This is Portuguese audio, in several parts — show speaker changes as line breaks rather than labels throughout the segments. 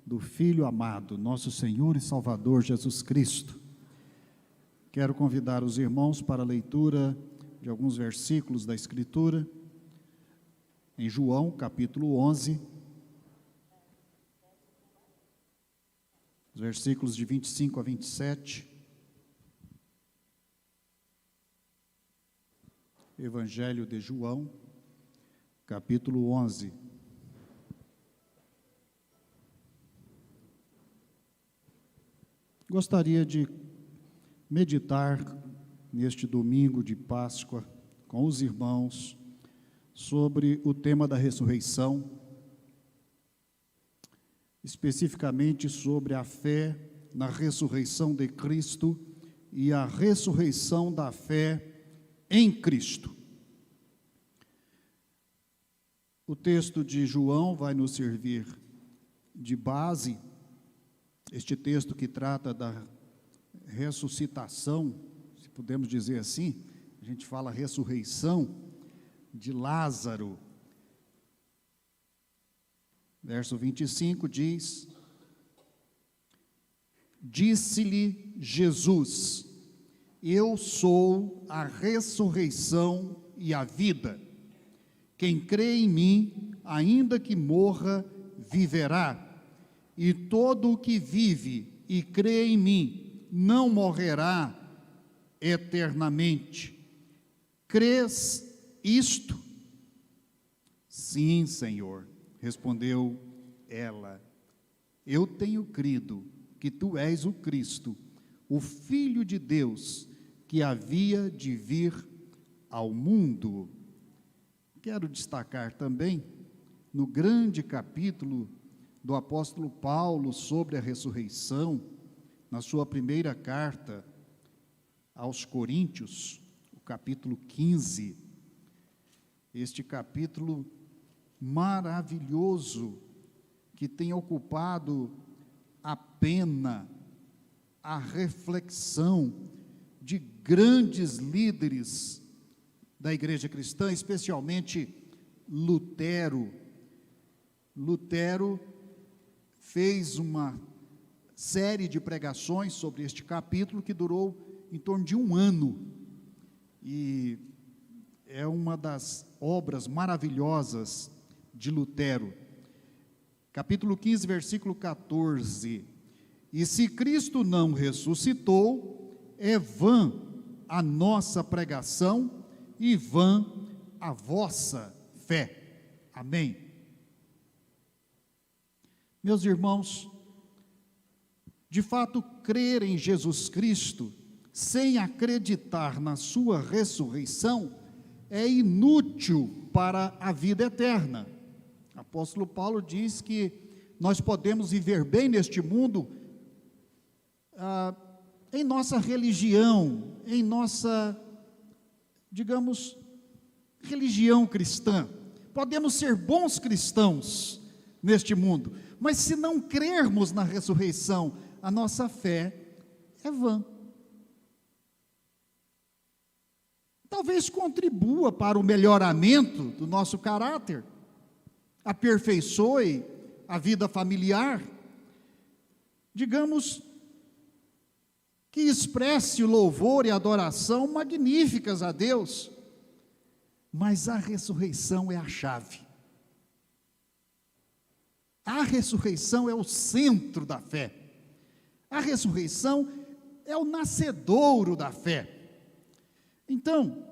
do Filho amado, nosso Senhor e Salvador Jesus Cristo. Quero convidar os irmãos para a leitura de alguns versículos da Escritura, em João, capítulo 11, os versículos de 25 a 27. Evangelho de João, capítulo 11. Gostaria de meditar neste domingo de Páscoa com os irmãos sobre o tema da ressurreição, especificamente sobre a fé na ressurreição de Cristo e a ressurreição da fé em Cristo. O texto de João vai nos servir de base, este texto que trata da ressuscitação, se podemos dizer assim, a gente fala ressurreição de Lázaro. Verso 25 diz: Disse-lhe Jesus: Eu sou a ressurreição e a vida. Quem crê em mim, ainda que morra, viverá. E todo o que vive e crê em mim não morrerá eternamente. Crês isto? Sim, Senhor, respondeu ela. Eu tenho crido que tu és o Cristo, o Filho de Deus, que havia de vir ao mundo. Quero destacar também, no grande capítulo do apóstolo Paulo sobre a ressurreição, na sua primeira carta aos Coríntios, o capítulo 15, este capítulo maravilhoso, que tem ocupado a pena, a reflexão de grandes líderes da igreja cristã, especialmente Lutero. Lutero fez uma série de pregações sobre este capítulo que durou em torno de um ano, e é uma das obras maravilhosas de Lutero. Capítulo 15, versículo 14: E se Cristo não ressuscitou, é vã a nossa pregação e vã a vossa fé. Amém. Meus irmãos, de fato, crer em Jesus Cristo, sem acreditar na sua ressurreição, é inútil para a vida eterna. O apóstolo Paulo diz que nós podemos viver bem neste mundo, em nossa religião, em nossa, digamos, religião cristã. Podemos ser bons cristãos neste mundo, mas se não crermos na ressurreição, a nossa fé é vã. Talvez contribua para o melhoramento do nosso caráter, aperfeiçoe a vida familiar, digamos, que expresse o louvor e adoração magníficas a Deus, mas a ressurreição é a chave. A ressurreição é o centro da fé. A ressurreição é o nascedouro da fé. Então,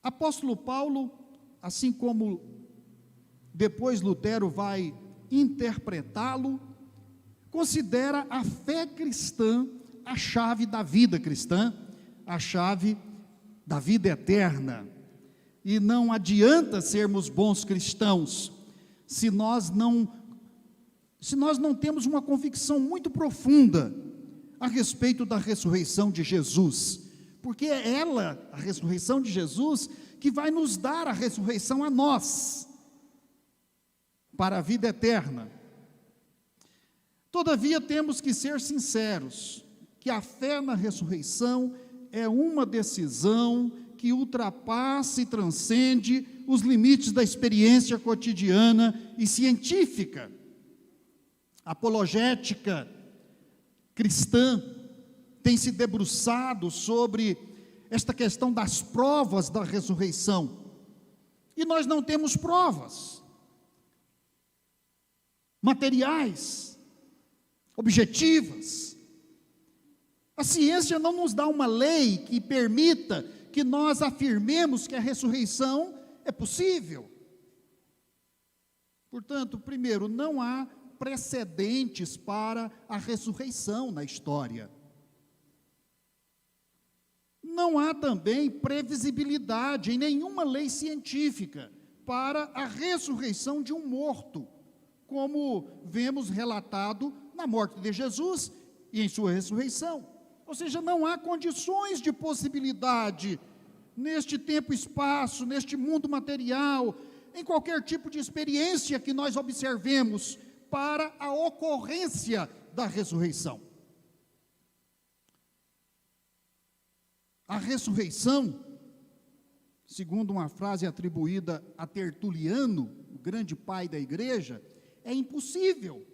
apóstolo Paulo, assim como depois Lutero vai interpretá-lo, considera a fé cristã a chave da vida cristã, a chave da vida eterna. E não adianta sermos bons cristãos se nós não temos uma convicção muito profunda a respeito da ressurreição de Jesus, porque é ela, a ressurreição de Jesus, que vai nos dar a ressurreição a nós, para a vida eterna. Todavia, temos que ser sinceros, que a fé na ressurreição é uma decisão que ultrapassa e transcende os limites da experiência cotidiana e científica. A apologética cristã tem se debruçado sobre esta questão das provas da ressurreição. E nós não temos provas materiais, objetivas. A ciência não nos dá uma lei que permita que nós afirmemos que a ressurreição é possível. Portanto, primeiro, não há precedentes para a ressurreição na história. Não há também previsibilidade em nenhuma lei científica para a ressurreição de um morto, como vemos relatado na morte de Jesus e em sua ressurreição. Ou seja, não há condições de possibilidade neste tempo e espaço, neste mundo material, em qualquer tipo de experiência que nós observemos para a ocorrência da ressurreição. A ressurreição, segundo uma frase atribuída a Tertuliano, o grande pai da igreja, é impossível.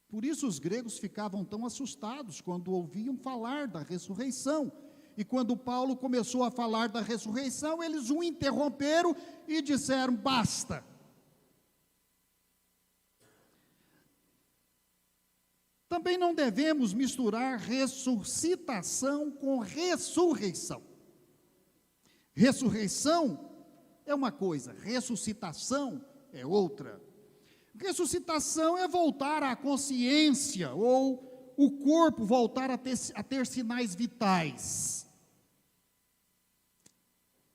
Por isso os gregos ficavam tão assustados quando ouviam falar da ressurreição. E quando Paulo começou a falar da ressurreição, eles o interromperam e disseram: basta. Também não devemos misturar ressuscitação com ressurreição. Ressurreição é uma coisa, ressuscitação é outra. Ressuscitação é voltar à consciência, ou o corpo voltar a ter sinais vitais.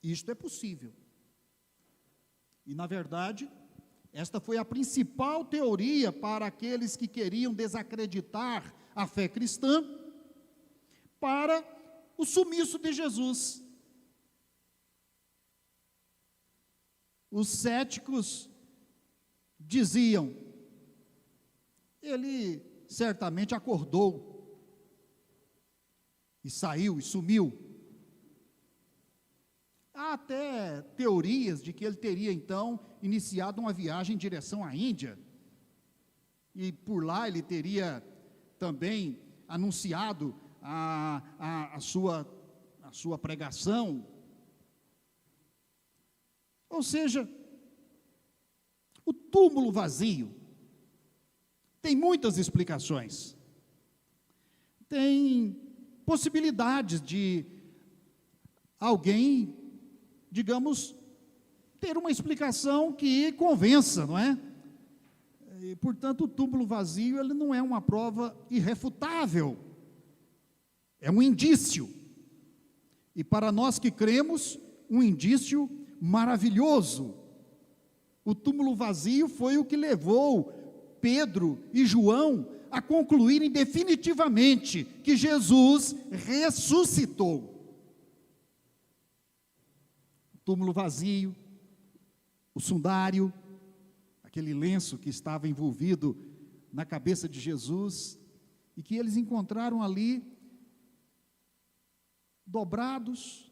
Isto é possível. E, na verdade, esta foi a principal teoria para aqueles que queriam desacreditar a fé cristã, para o sumiço de Jesus. Os céticos diziam: ele certamente acordou e saiu e sumiu. Há até teorias de que ele teria então iniciado uma viagem em direção à Índia, e por lá ele teria também anunciado a sua pregação. Ou seja, o túmulo vazio tem muitas explicações. Tem possibilidades de alguém, digamos, ter uma explicação que convença, não é? E, portanto, o túmulo vazio, ele não é uma prova irrefutável, é um indício. E para nós que cremos, um indício maravilhoso. O túmulo vazio foi o que levou Pedro e João a concluírem definitivamente que Jesus ressuscitou. O túmulo vazio, o sudário, aquele lenço que estava envolvido na cabeça de Jesus, e que eles encontraram ali, dobrados,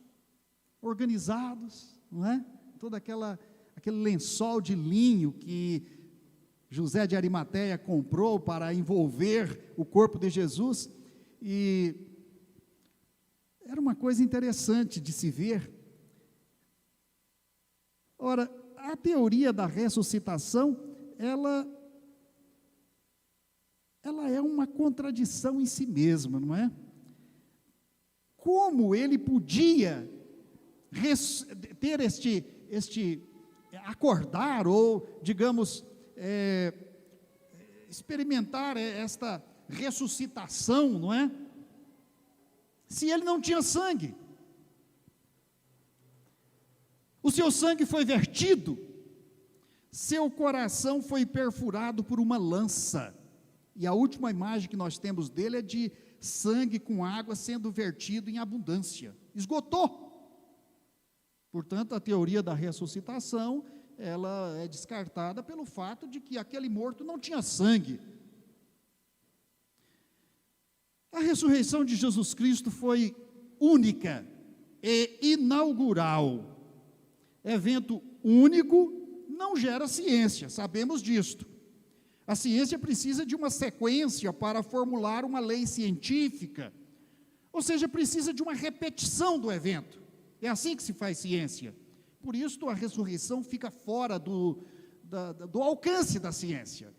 organizados, não é? Todo aquele lençol de linho que José de Arimateia comprou para envolver o corpo de Jesus, e era uma coisa interessante de se ver. Ora, a teoria da ressuscitação, ela é uma contradição em si mesma, não é? Como ele podia ter acordar, ou, digamos, experimentar esta ressuscitação, não é? Se ele não tinha sangue. O seu sangue foi vertido, seu coração foi perfurado por uma lança, e a última imagem que nós temos dele é de sangue com água sendo vertido em abundância, esgotou. Portanto, a teoria da ressuscitação, ela é descartada pelo fato de que aquele morto não tinha sangue. A ressurreição de Jesus Cristo foi única e inaugural. Evento único não gera ciência, sabemos disto. A ciência precisa de uma sequência para formular uma lei científica, ou seja, precisa de uma repetição do evento. É assim que se faz ciência. Por isso, a ressurreição fica fora do alcance da ciência.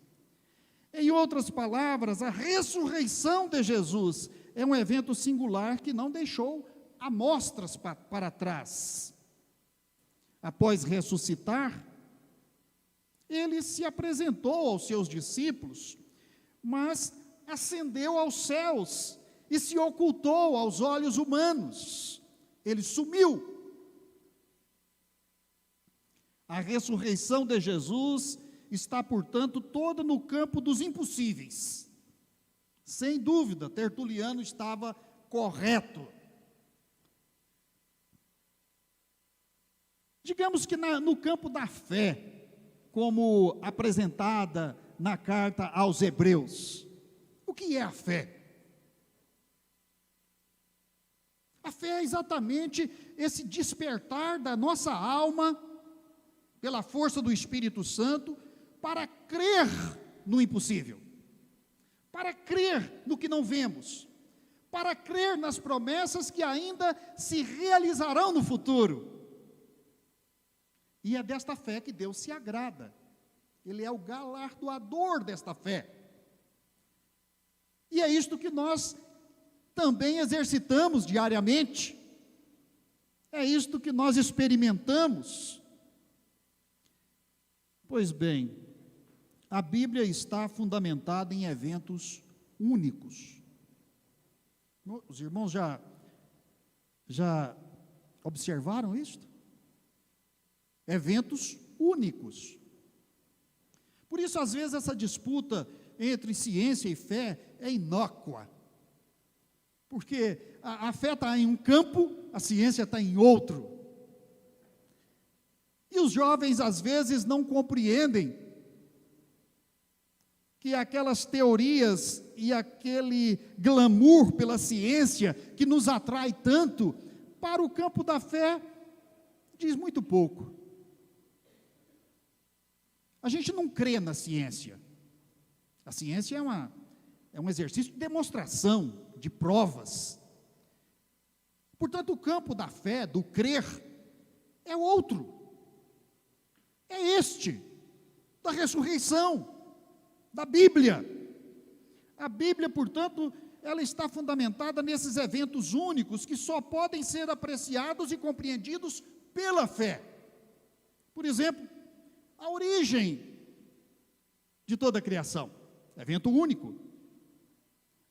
Em outras palavras, a ressurreição de Jesus é um evento singular que não deixou amostras para trás. Após ressuscitar, ele se apresentou aos seus discípulos, mas ascendeu aos céus e se ocultou aos olhos humanos. Ele sumiu. A ressurreição de Jesus está, portanto, toda no campo dos impossíveis. Sem dúvida, Tertuliano estava correto. Digamos que no campo da fé, como apresentada na carta aos Hebreus. O que é a fé? A fé é exatamente esse despertar da nossa alma, pela força do Espírito Santo, para crer no impossível, para crer no que não vemos, para crer nas promessas que ainda se realizarão no futuro. E é desta fé que Deus se agrada. Ele é o galardoador desta fé. E é isto que nós também exercitamos diariamente. É isto que nós experimentamos. Pois bem, a Bíblia está fundamentada em eventos únicos. Os irmãos já observaram isto? Eventos únicos. Por isso, às vezes, essa disputa entre ciência e fé é inócua. Porque a fé está em um campo, a ciência está em outro. E os jovens, às vezes, não compreendem que aquelas teorias e aquele glamour pela ciência que nos atrai tanto, para o campo da fé, diz muito pouco. A gente não crê na ciência. A ciência é um exercício de demonstração, de provas. Portanto, o campo da fé, do crer, é outro. É este, da ressurreição, da Bíblia. A Bíblia, portanto, ela está fundamentada nesses eventos únicos que só podem ser apreciados e compreendidos pela fé. Por exemplo, a origem de toda a criação, evento único.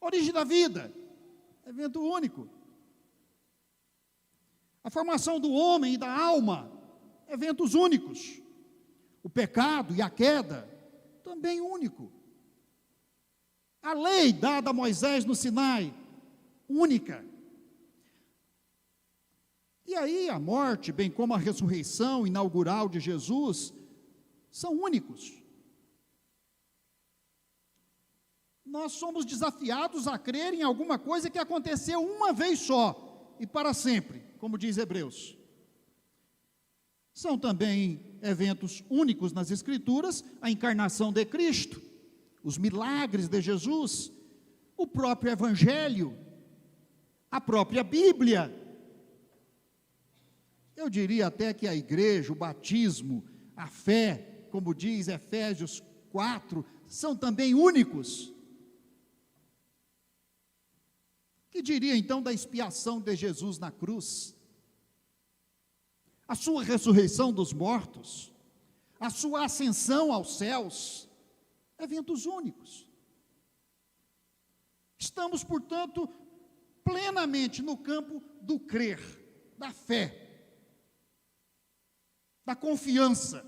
A origem da vida, evento único. A formação do homem e da alma, eventos únicos. O pecado e a queda, também único. A lei dada a Moisés no Sinai, única. E aí a morte, bem como a ressurreição inaugural de Jesus, são únicos. Nós somos desafiados a crer em alguma coisa que aconteceu uma vez só e para sempre, como diz Hebreus. São também eventos únicos nas Escrituras, a encarnação de Cristo, os milagres de Jesus, o próprio Evangelho, a própria Bíblia. Eu diria até que a igreja, o batismo, a fé, como diz Efésios 4, são também únicos. Que diria então da expiação de Jesus na cruz? A sua ressurreição dos mortos, a sua ascensão aos céus, eventos únicos. Estamos, portanto, plenamente no campo do crer, da fé, da confiança.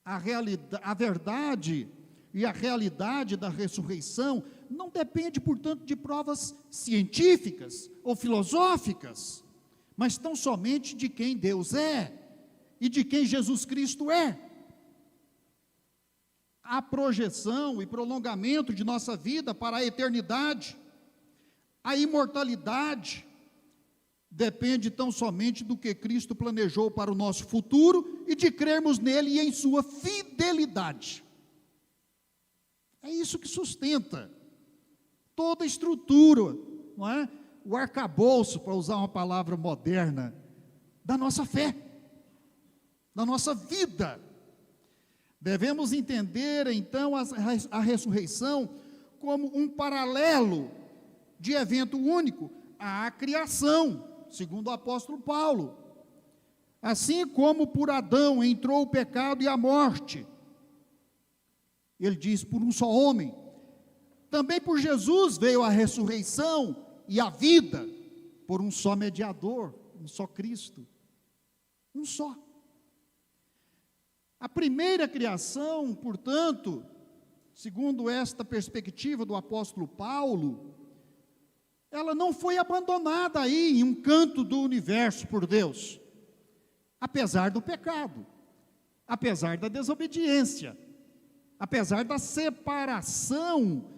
A verdade e a realidade da ressurreição não depende, portanto, de provas científicas ou filosóficas, mas tão somente de quem Deus é e de quem Jesus Cristo é. A projeção e prolongamento de nossa vida para a eternidade, a imortalidade, depende tão somente do que Cristo planejou para o nosso futuro e de crermos nele e em sua fidelidade. É isso que sustenta toda a estrutura, não é? O arcabouço, para usar uma palavra moderna, da nossa fé, da nossa vida. Devemos entender, então, a ressurreição como um paralelo de evento único à criação, segundo o apóstolo Paulo. Assim como por Adão entrou o pecado e a morte, ele diz, por um só homem, também por Jesus veio a ressurreição e a vida, por um só mediador, um só Cristo, um só. A primeira criação, portanto, segundo esta perspectiva do apóstolo Paulo, ela não foi abandonada aí em um canto do universo por Deus, apesar do pecado, apesar da desobediência, apesar da separação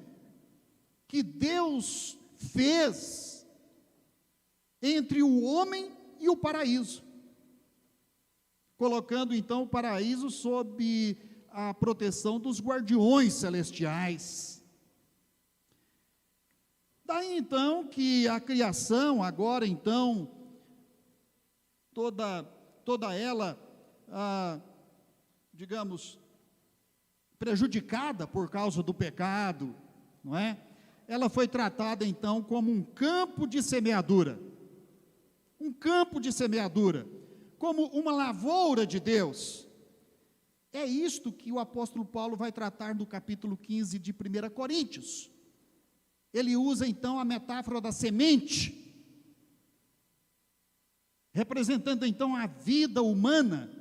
que Deus fez entre o homem e o paraíso, colocando então o paraíso sob a proteção dos guardiões celestiais. Daí então que a criação, agora então, toda ela, digamos, prejudicada por causa do pecado, não é? Ela foi tratada então como um campo de semeadura, como uma lavoura de Deus. É isto que o apóstolo Paulo vai tratar no capítulo 15 de 1 Coríntios. Ele usa então a metáfora da semente, representando então a vida humana,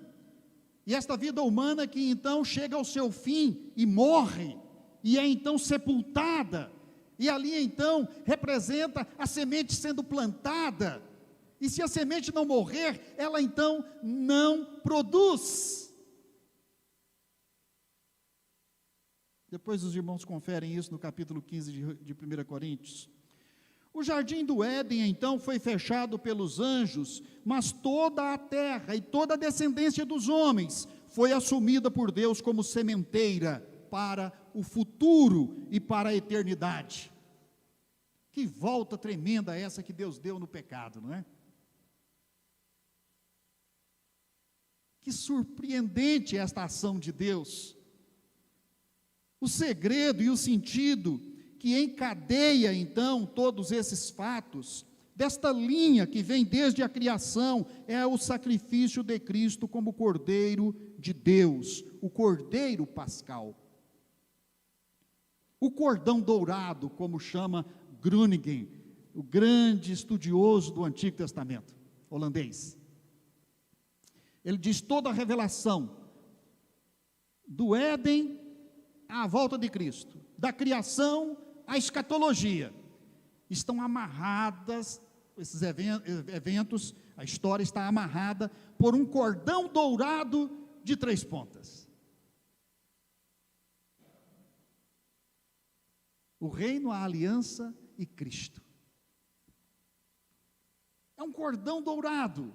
e esta vida humana que então chega ao seu fim e morre, e é então sepultada, e ali então representa a semente sendo plantada, e se a semente não morrer, ela então não produz. Depois os irmãos conferem isso no capítulo 15 de 1 Coríntios. O jardim do Éden, então, foi fechado pelos anjos, mas toda a terra e toda a descendência dos homens foi assumida por Deus como sementeira para o futuro e para a eternidade. Que volta tremenda essa que Deus deu no pecado, não é? Que surpreendente esta ação de Deus. O segredo e o sentido que encadeia então todos esses fatos, desta linha que vem desde a criação, é o sacrifício de Cristo como Cordeiro de Deus, o Cordeiro Pascal. O cordão dourado, como chama Groningen, o grande estudioso do Antigo Testamento, holandês. Ele diz: toda a revelação do Éden à volta de Cristo, da criação à escatologia, estão amarradas, esses eventos, a história está amarrada por um cordão dourado de 3 pontas. O reino, a aliança e Cristo. É um cordão dourado,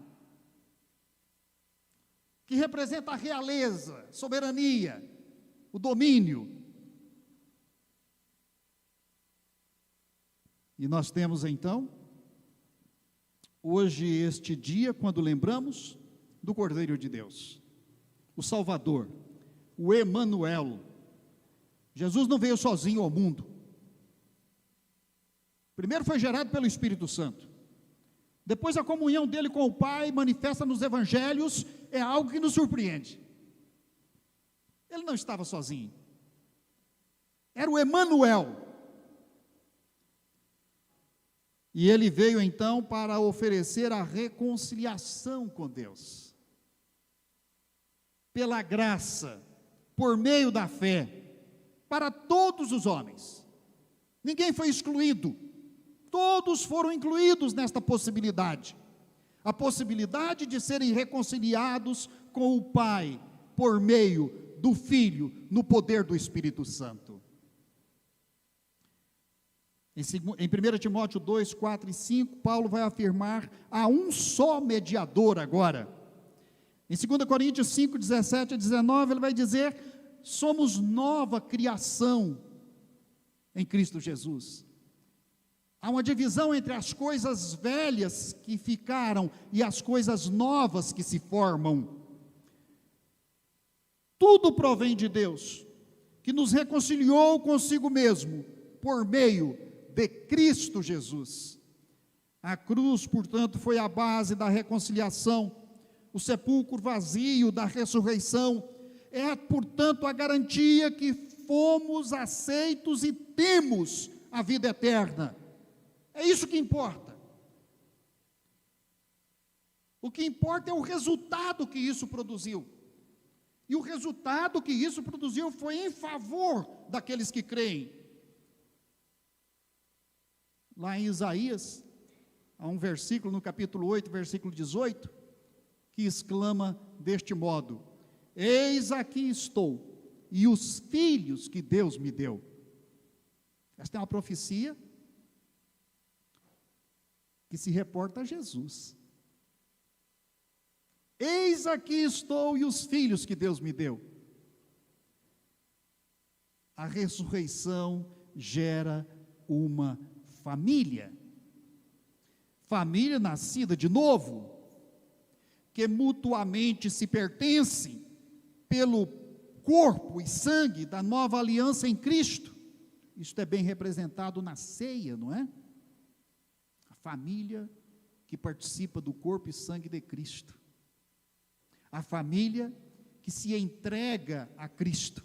que representa a realeza, soberania, o domínio. E nós temos então, hoje este dia, quando lembramos do Cordeiro de Deus, o Salvador, o Emanuel. Jesus não veio sozinho ao mundo. Primeiro foi gerado pelo Espírito Santo. Depois a comunhão dele com o Pai, manifesta nos evangelhos, é algo que nos surpreende. Ele não estava sozinho. Era o Emanuel. E ele veio então para oferecer a reconciliação com Deus. Pela graça, por meio da fé, para todos os homens. Ninguém foi excluído. Todos foram incluídos nesta possibilidade. A possibilidade de serem reconciliados com o Pai, por meio do Filho, no poder do Espírito Santo. Em 1 Timóteo 2, 4 e 5, Paulo vai afirmar: há um só mediador agora. Em 2 Coríntios 5, 17 a 19, ele vai dizer: somos nova criação em Cristo Jesus. Há uma divisão entre as coisas velhas que ficaram e as coisas novas que se formam. Tudo provém de Deus, que nos reconciliou consigo mesmo, por meio de Cristo Jesus. A cruz, portanto, foi a base da reconciliação, o sepulcro vazio da ressurreição, é, portanto, a garantia que fomos aceitos e temos a vida eterna. É isso que importa. O que importa é o resultado que isso produziu. E o resultado que isso produziu foi em favor daqueles que creem. Lá em Isaías, há um versículo no capítulo 8, versículo 18, que exclama deste modo: eis aqui estou, e os filhos que Deus me deu. Esta é uma profecia que se reporta a Jesus. Eis aqui estou e os filhos que Deus me deu. A ressurreição gera uma família. Família nascida de novo, que mutuamente se pertencem pelo corpo e sangue da nova aliança em Cristo. Isto é bem representado na ceia, não é? A família que participa do corpo e sangue de Cristo. A família que se entrega a Cristo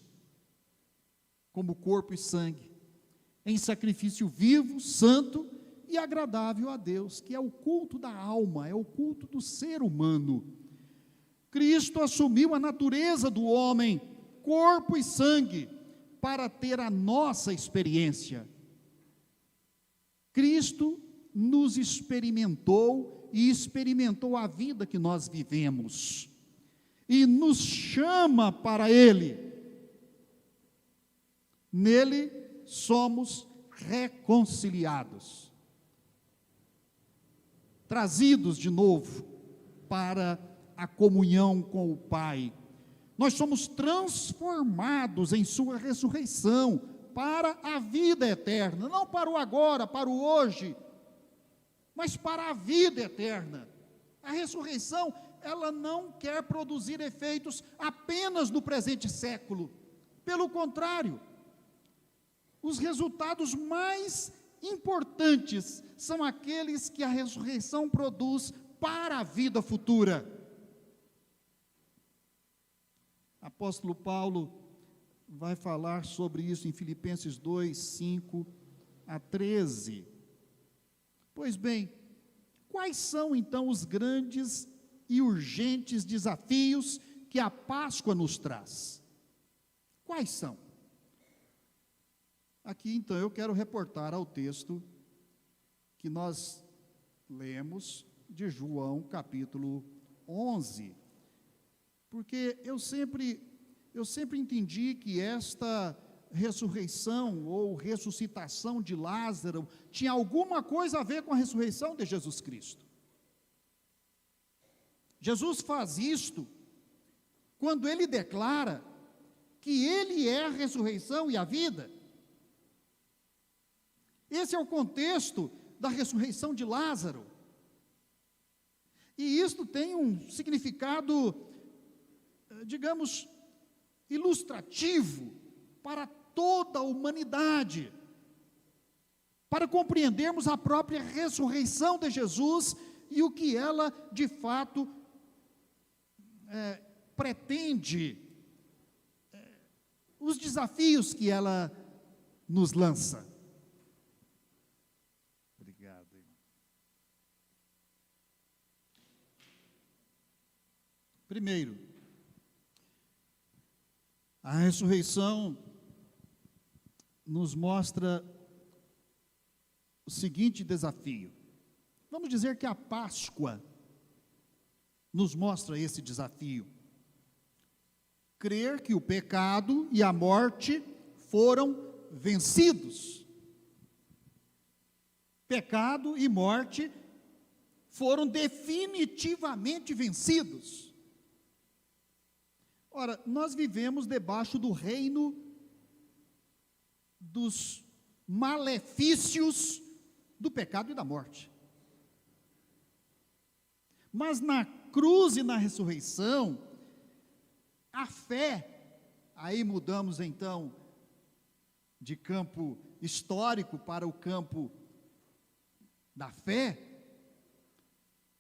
como corpo e sangue, em sacrifício vivo, santo e agradável a Deus, que é o culto da alma, é o culto do ser humano. Cristo assumiu a natureza do homem, corpo e sangue, para ter a nossa experiência. Cristo nos experimentou e experimentou a vida que nós vivemos, e nos chama para Ele. Nele somos reconciliados, trazidos de novo para a comunhão com o Pai. Nós somos transformados em sua ressurreição para a vida eterna, não para o agora, para o hoje, mas para a vida eterna. A ressurreição, ela não quer produzir efeitos apenas no presente século. Pelo contrário, os resultados mais importantes são aqueles que a ressurreição produz para a vida futura. Apóstolo Paulo vai falar sobre isso em Filipenses 2, 5 a 13. Pois bem, quais são então os grandes e urgentes desafios que a Páscoa nos traz? Quais são? Aqui então eu quero reportar ao texto que nós lemos de João capítulo 11, porque eu sempre entendi que esta ressurreição ou ressuscitação de Lázaro tinha alguma coisa a ver com a ressurreição de Jesus Cristo. Jesus faz isto quando ele declara que ele é a ressurreição e a vida. Esse é o contexto da ressurreição de Lázaro. E isto tem um significado, digamos, ilustrativo para toda a humanidade, para compreendermos a própria ressurreição de Jesus e o que ela, de fato, pretende, os desafios que ela nos lança. Obrigado, irmão. Primeiro, a ressurreição nos mostra o seguinte desafio. Vamos dizer que a Páscoa nos mostra esse desafio. Crer que o pecado e a morte foram vencidos. Pecado e morte foram definitivamente vencidos. Ora, nós vivemos debaixo do reino dos malefícios do pecado e da morte. Mas na cruz e na ressurreição, a fé, aí mudamos então de campo histórico para o campo da fé.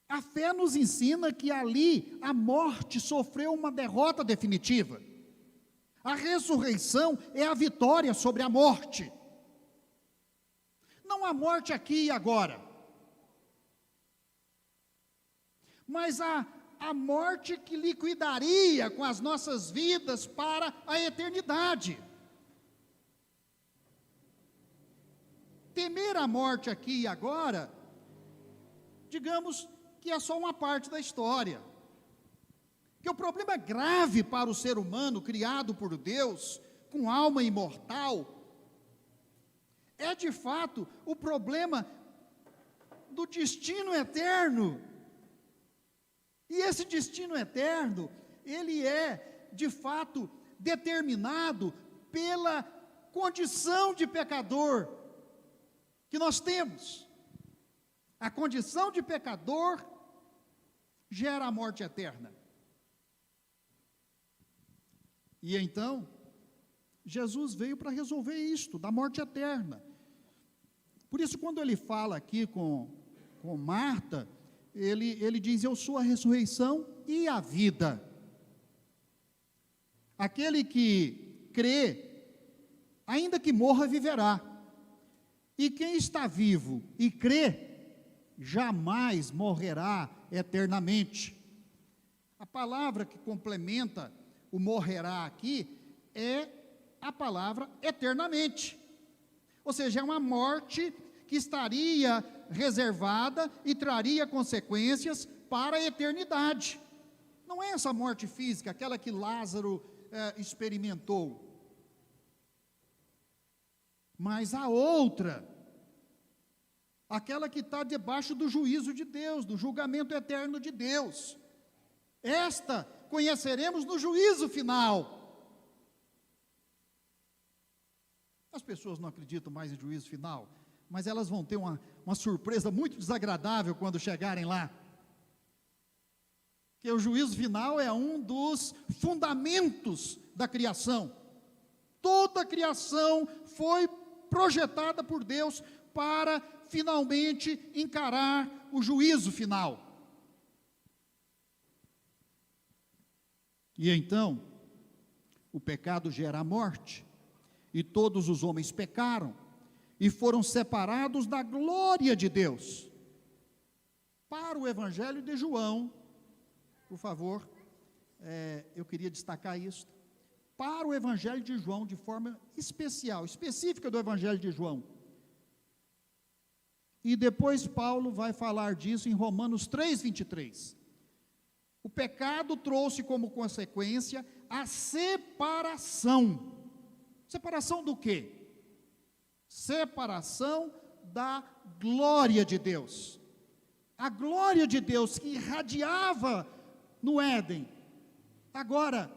A fé nos ensina que ali a morte sofreu uma derrota definitiva. A ressurreição é a vitória sobre a morte. Não a morte aqui e agora, mas a morte que liquidaria com as nossas vidas para a eternidade. Temer a morte aqui e agora, digamos que é só uma parte da história. Que o problema grave para o ser humano criado por Deus, com alma imortal, é de fato o problema do destino eterno. E esse destino eterno, ele é de fato determinado pela condição de pecador que nós temos. A condição de pecador gera a morte eterna. E então, Jesus veio para resolver isto, da morte eterna. Por isso, quando ele fala aqui com Marta, ele diz: eu sou a ressurreição e a vida. Aquele que crê, ainda que morra, viverá. E quem está vivo e crê, jamais morrerá eternamente. A palavra que complementa o morrerá aqui é a palavra eternamente. Ou seja, é uma morte que estaria reservada e traria consequências para a eternidade. Não é essa morte física, aquela que Lázaro experimentou, mas a outra, aquela que está debaixo do juízo de Deus, do julgamento eterno de Deus. Esta conheceremos no juízo final. As pessoas não acreditam mais em juízo final, mas elas vão ter uma surpresa muito desagradável quando chegarem lá. Que o juízo final é um dos fundamentos da criação. Toda a criação foi projetada por Deus para finalmente encarar o juízo final. E então, o pecado gera a morte, e todos os homens pecaram, e foram separados da glória de Deus. Para o Evangelho de João, por favor, eu queria destacar isso. Para o Evangelho de João, de forma especial, específica do Evangelho de João. E depois Paulo vai falar disso em Romanos 3:23. O pecado trouxe como consequência a separação. Separação do quê? Separação da glória de Deus. A glória de Deus que irradiava no Éden, agora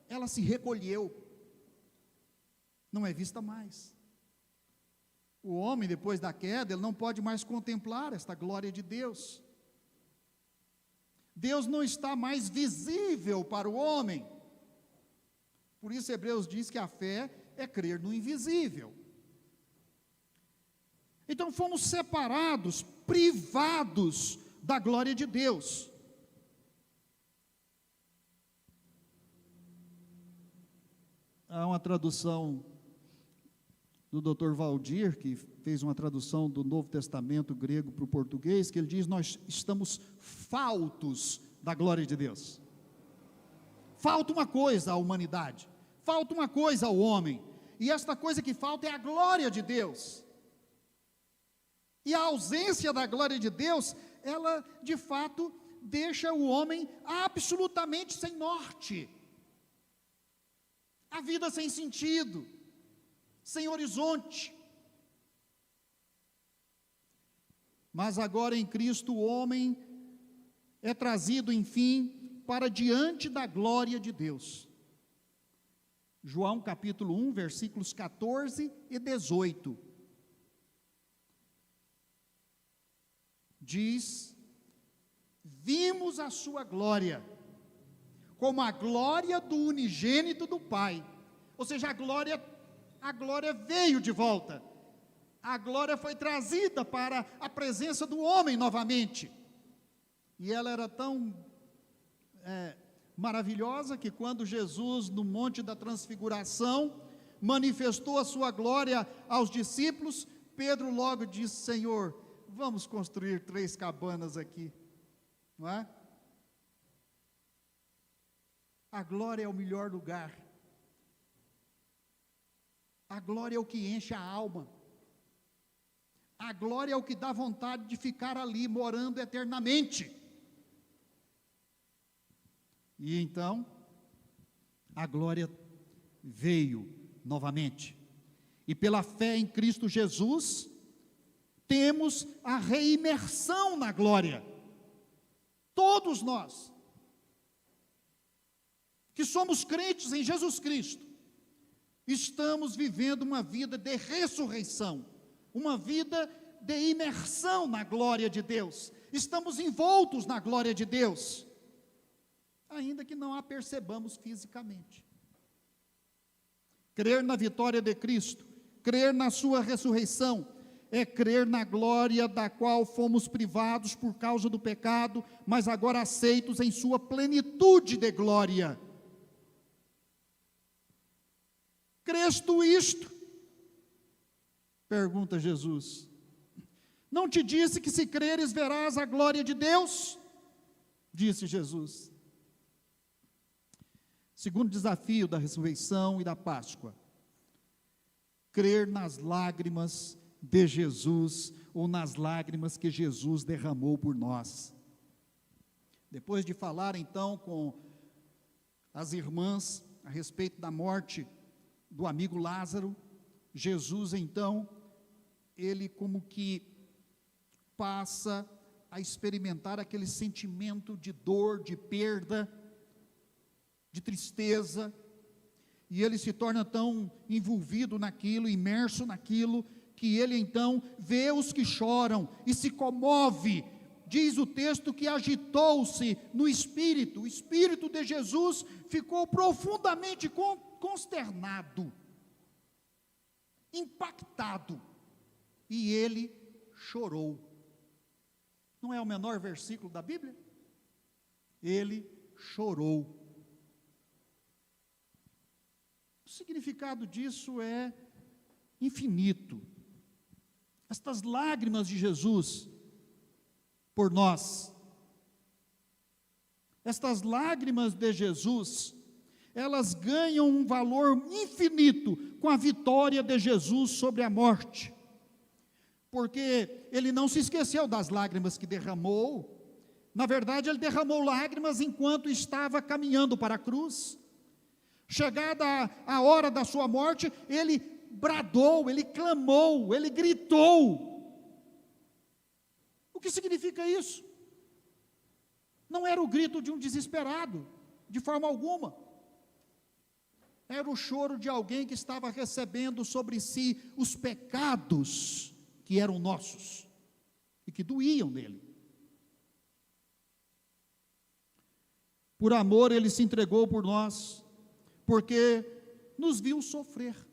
ela se recolheu, não é vista mais. O homem, depois da queda, ele não pode mais contemplar esta glória de Deus. Deus não está mais visível para o homem. Por isso Hebreus diz que a fé é crer no invisível. Então fomos separados, privados da glória de Deus. Há uma tradução do Dr. Valdir, que fez uma tradução do Novo Testamento grego para o português, que ele diz: nós estamos faltos da glória de Deus. Falta uma coisa à humanidade, falta uma coisa ao homem, e esta coisa que falta é a glória de Deus. E a ausência da glória de Deus, ela de fato deixa o homem absolutamente sem norte, a vida sem sentido, sem horizonte. Mas agora em Cristo o homem é trazido, enfim, para diante da glória de Deus. João capítulo 1, versículos 14 e 18. Diz: vimos a sua glória, como a glória do unigênito do Pai. Ou seja, a glória veio de volta. A glória foi trazida para a presença do homem novamente. E ela era tão maravilhosa que quando Jesus, no Monte da Transfiguração, manifestou a sua glória aos discípulos, Pedro logo disse: Senhor, vamos construir 3 cabanas aqui, não é? A glória é o melhor lugar. A glória é o que enche a alma. A glória é o que dá vontade de ficar ali, morando eternamente. E então, a glória veio novamente. E pela fé em Cristo Jesus, temos a reimersão na glória. Todos nós, que somos crentes em Jesus Cristo, estamos vivendo uma vida de ressurreição, uma vida de imersão na glória de Deus. Estamos envoltos na glória de Deus, ainda que não a percebamos fisicamente. Crer na vitória de Cristo, crer na sua ressurreição, é crer na glória da qual fomos privados por causa do pecado, mas agora aceitos em sua plenitude de glória. Crês tu isto? Pergunta Jesus. Não te disse que se creres verás a glória de Deus? Disse Jesus. Segundo desafio da ressurreição e da Páscoa: crer nas lágrimas de Jesus, ou nas lágrimas que Jesus derramou por nós. Depois de falar então com as irmãs a respeito da morte do amigo Lázaro, Jesus então, ele como que passa a experimentar aquele sentimento de dor, de perda, de tristeza, e ele se torna tão envolvido naquilo, imerso naquilo, que ele então vê os que choram e se comove. Diz o texto que agitou-se no espírito, o espírito de Jesus ficou profundamente consternado, impactado, e ele chorou. Não é o menor versículo da Bíblia? Ele chorou. O significado disso é infinito. Estas lágrimas de Jesus por nós, estas lágrimas de Jesus, elas ganham um valor infinito com a vitória de Jesus sobre a morte, porque ele não se esqueceu das lágrimas que derramou. Na verdade, ele derramou lágrimas enquanto estava caminhando para a cruz. Chegada a hora da sua morte, ele bradou, ele clamou, ele gritou. O que significa isso? Não era o grito de um desesperado, de forma alguma. Era o choro de alguém que estava recebendo sobre si os pecados que eram nossos e que doíam nele. Por amor ele se entregou por nós, porque nos viu sofrer.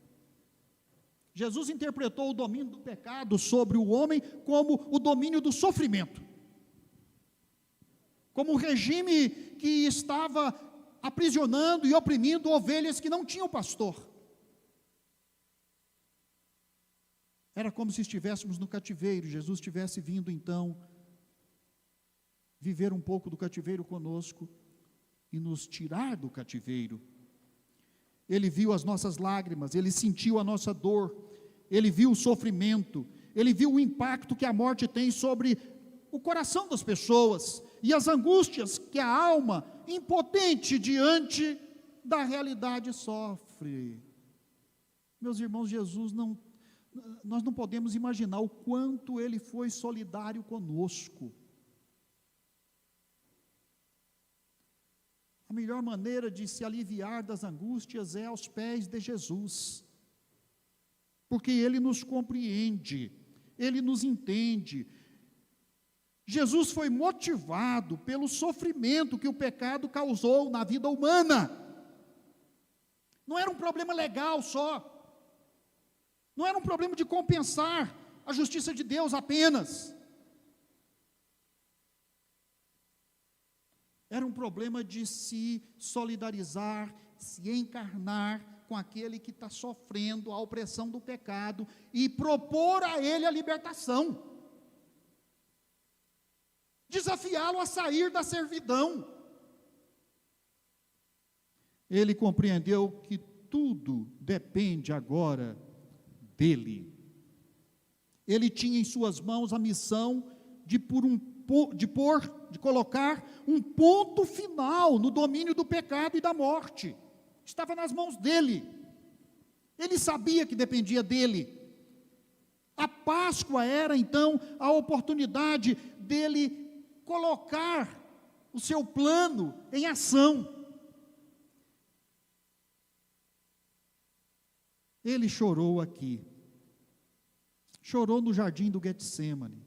Jesus interpretou o domínio do pecado sobre o homem como o domínio do sofrimento, como um regime que estava aprisionando e oprimindo ovelhas que não tinham pastor. Era como se estivéssemos no cativeiro. Jesus tivesse vindo então viver um pouco do cativeiro conosco e nos tirar do cativeiro. Ele viu as nossas lágrimas, ele sentiu a nossa dor, ele viu o sofrimento, ele viu o impacto que a morte tem sobre o coração das pessoas e as angústias que a alma, impotente diante da realidade, sofre. Meus irmãos, Jesus nós não podemos imaginar o quanto ele foi solidário conosco. A melhor maneira de se aliviar das angústias é aos pés de Jesus, porque Ele nos compreende, Ele nos entende. Jesus foi motivado pelo sofrimento que o pecado causou na vida humana. Não era um problema legal só, não era um problema de compensar a justiça de Deus apenas. Era um problema de se solidarizar, se encarnar com aquele que está sofrendo a opressão do pecado e propor a ele a libertação. Desafiá-lo a sair da servidão. Ele compreendeu que tudo depende agora dele. Ele tinha em suas mãos a missão de colocar um ponto final no domínio do pecado e da morte. Estava nas mãos dele. Ele sabia que dependia dele. A Páscoa era então a oportunidade dele colocar o seu plano em ação. Ele chorou aqui. Chorou no jardim do Getsêmani.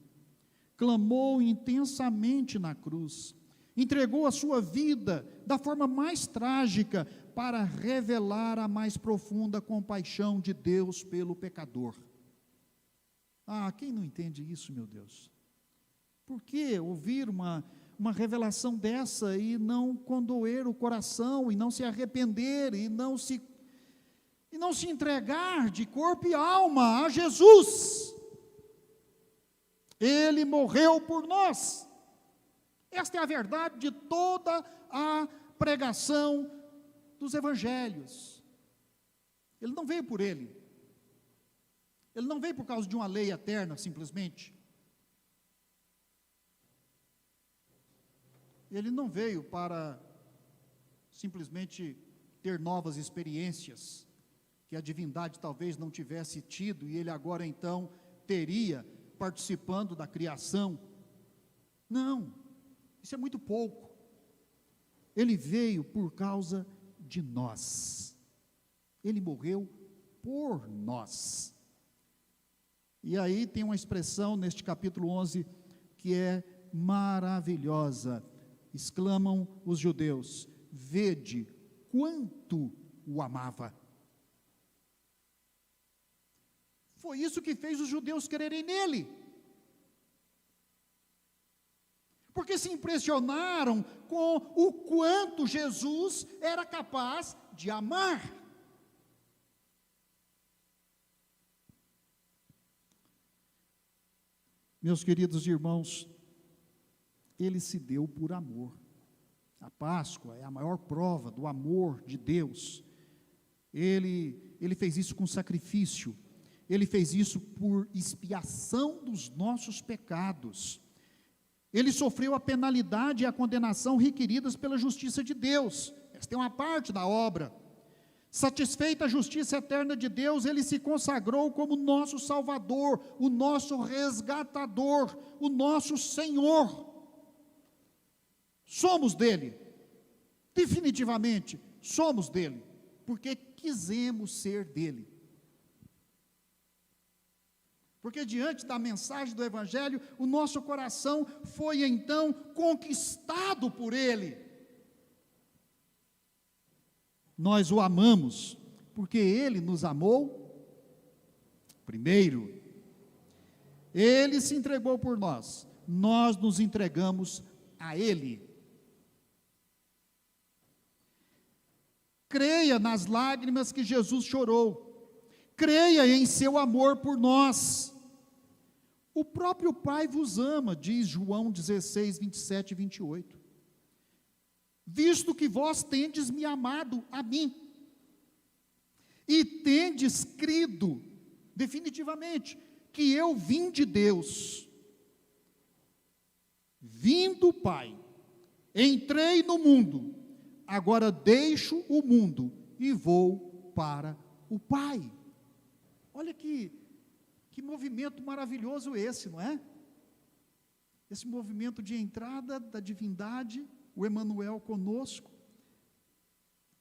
Clamou intensamente na cruz, entregou a sua vida da forma mais trágica para revelar a mais profunda compaixão de Deus pelo pecador. Quem não entende isso, meu Deus? Por que ouvir uma revelação dessa e não condoer o coração, e não se arrepender, e não se entregar de corpo e alma a Jesus? Ele morreu por nós. Esta é a verdade de toda a pregação dos evangelhos. Ele não veio por ele. Ele não veio por causa de uma lei eterna, simplesmente. Ele não veio para simplesmente ter novas experiências, que a divindade talvez não tivesse tido, e ele agora então teria, participando da criação. Não, isso é muito pouco. Ele veio por causa de nós. Ele morreu por nós. E aí tem uma expressão neste capítulo 11 que é maravilhosa. Exclamam os judeus: vede quanto o amava. Foi isso que fez os judeus quererem nele. Porque se impressionaram com o quanto Jesus era capaz de amar. Meus queridos irmãos, ele se deu por amor. A Páscoa é a maior prova do amor de Deus. Ele fez isso com sacrifício. Ele fez isso por expiação dos nossos pecados. Ele sofreu a penalidade e a condenação requeridas pela justiça de Deus. Esta é uma parte da obra. Satisfeita a justiça eterna de Deus, ele se consagrou como nosso Salvador, o nosso resgatador, o nosso Senhor. Somos dele, definitivamente somos dele, porque quisemos ser dele. Porque diante da mensagem do Evangelho, o nosso coração foi então conquistado por ele. Nós o amamos, porque ele nos amou primeiro. Ele se entregou por nós, nós nos entregamos a ele. Creia nas lágrimas que Jesus chorou. Creia em seu amor por nós. O próprio Pai vos ama, diz João 16, 27 e 28. Visto que vós tendes me amado a mim, e tendes crido, definitivamente, que eu vim de Deus, vim do Pai, entrei no mundo, agora deixo o mundo e vou para o Pai. Olha que Que movimento maravilhoso esse, não é? Esse movimento de entrada da divindade, o Emanuel conosco,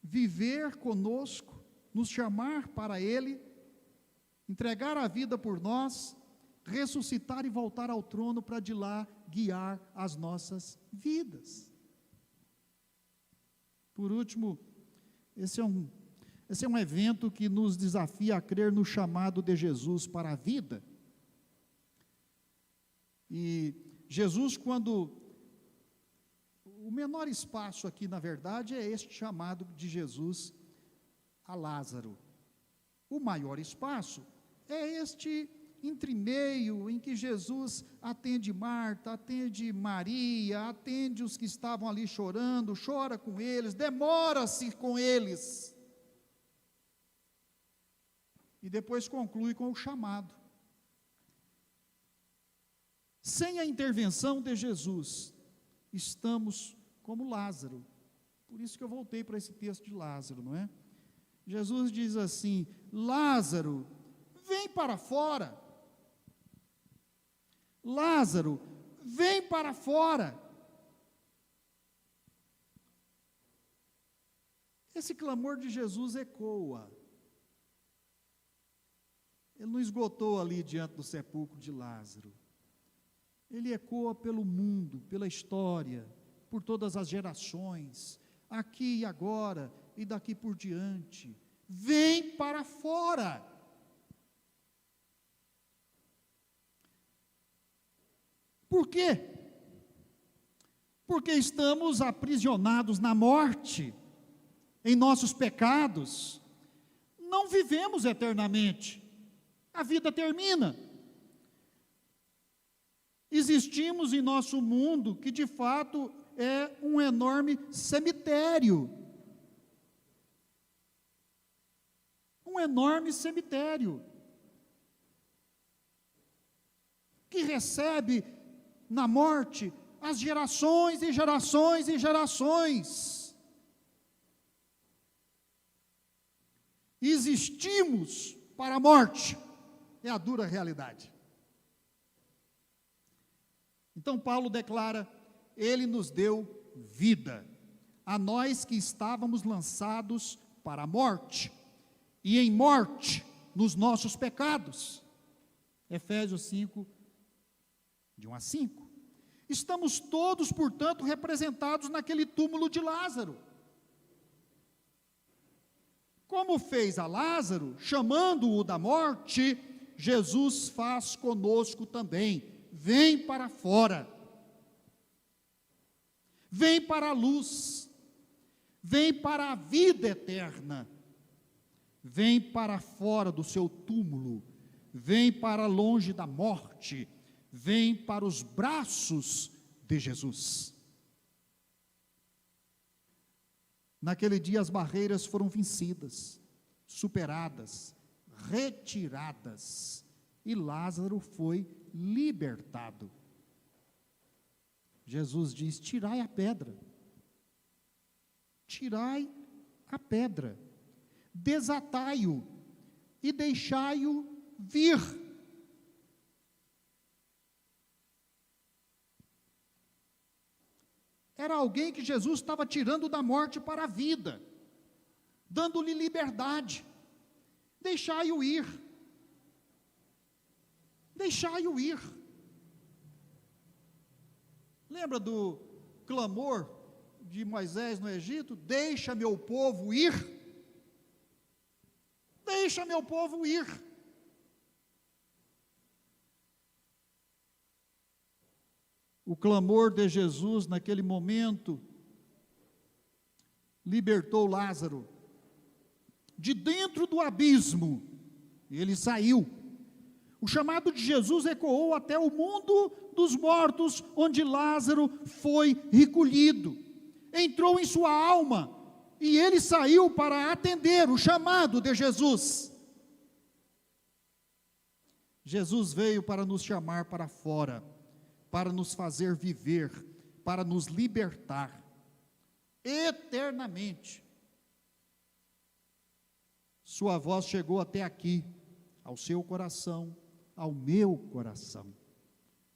viver conosco, nos chamar para Ele, entregar a vida por nós, ressuscitar e voltar ao trono para de lá guiar as nossas vidas. Por último, esse é um evento que nos desafia a crer no chamado de Jesus para a vida. E Jesus, quando o menor espaço aqui, na verdade, é este chamado de Jesus a Lázaro. O maior espaço é este entremeio em que Jesus atende Marta, atende Maria, atende os que estavam ali chorando, chora com eles, demora-se com eles. E depois conclui com o chamado. Sem a intervenção de Jesus, estamos como Lázaro. Por isso que eu voltei para esse texto de Lázaro, não é? Jesus diz assim: Lázaro, vem para fora. Lázaro, vem para fora. Esse clamor de Jesus ecoa. Ele não esgotou ali diante do sepulcro de Lázaro. Ele ecoa pelo mundo, pela história, por todas as gerações, aqui e agora e daqui por diante. Vem para fora. Por quê? Porque estamos aprisionados na morte, em nossos pecados, não vivemos eternamente, a vida termina. Existimos em nosso mundo que de fato é um enorme cemitério. Um enorme cemitério, que recebe na morte as gerações e gerações e gerações. Existimos para a morte, é a dura realidade. Então Paulo declara: Ele nos deu vida, a nós que estávamos lançados para a morte, e em morte nos nossos pecados. Efésios 5, de 1 a 5. Estamos todos, portanto, representados naquele túmulo de Lázaro. Como fez a Lázaro, chamando-o da morte, Jesus faz conosco também. Vem para fora. Vem para a luz. Vem para a vida eterna. Vem para fora do seu túmulo. Vem para longe da morte. Vem para os braços de Jesus. Naquele dia as barreiras foram vencidas, superadas, retiradas, e Lázaro foi libertado. Jesus diz: tirai a pedra, tirai a pedra, desatai-o e deixai-o vir. Era alguém que Jesus estava tirando da morte para a vida, dando-lhe liberdade. Deixai-o ir. Deixai-o ir. Lembra do clamor de Moisés no Egito? Deixa meu povo ir. Deixa meu povo ir. O clamor de Jesus naquele momento libertou Lázaro de dentro do abismo, e ele saiu. O chamado de Jesus ecoou até o mundo dos mortos, onde Lázaro foi recolhido. Entrou em sua alma, e ele saiu para atender o chamado de Jesus. Jesus veio para nos chamar para fora, para nos fazer viver, para nos libertar eternamente. Sua voz chegou até aqui, ao seu coração, ao meu coração.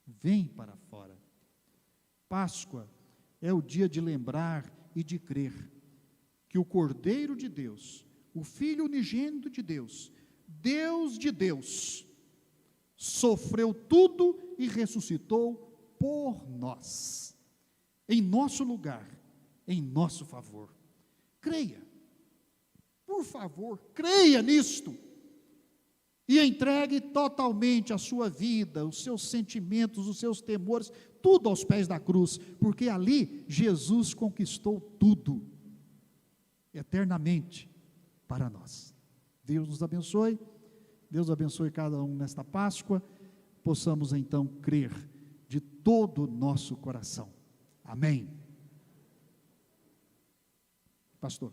Vem para fora. Páscoa é o dia de lembrar e de crer que o Cordeiro de Deus, o Filho unigênito de Deus, Deus de Deus, sofreu tudo e ressuscitou por nós, em nosso lugar, em nosso favor. Creia, por favor, creia nisto, e entregue totalmente a sua vida, os seus sentimentos, os seus temores, tudo aos pés da cruz, porque ali Jesus conquistou tudo, eternamente, para nós. Deus nos abençoe, Deus abençoe cada um nesta Páscoa, possamos então crer de todo o nosso coração. Amém. Pastor.